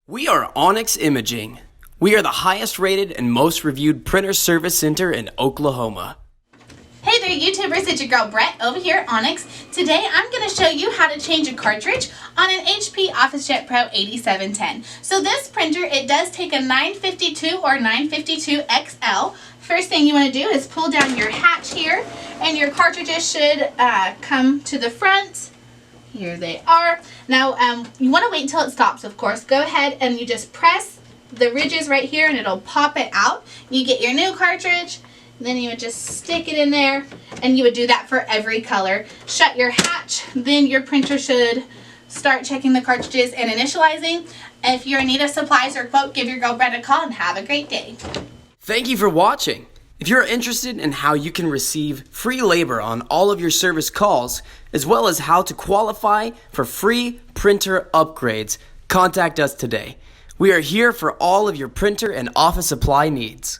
We are Onyx Imaging. We are the highest rated and most reviewed printer service center in Oklahoma. Hey there YouTubers, it's your girl Brett over here at Onyx. Today I'm going to show you how to change a cartridge on an HP OfficeJet Pro 8710. So this printer, it does take a 952 or 952 XL. First thing you want to do is pull down your hatch here and your cartridges should come to the front. Here they are. Now you want to wait until it stops, of course. Go ahead and you just press the ridges right here and it'll pop it out. You get your new cartridge. Then you would just stick it in there, and you would do that for every color. Shut your hatch, then your printer should start checking the cartridges and initializing. If you're in need of supplies or quote, give your girl Brett a call and have a great day. Thank you for watching. If you're interested in how you can receive free labor on all of your service calls, as well as how to qualify for free printer upgrades, contact us today. We are here for all of your printer and office supply needs.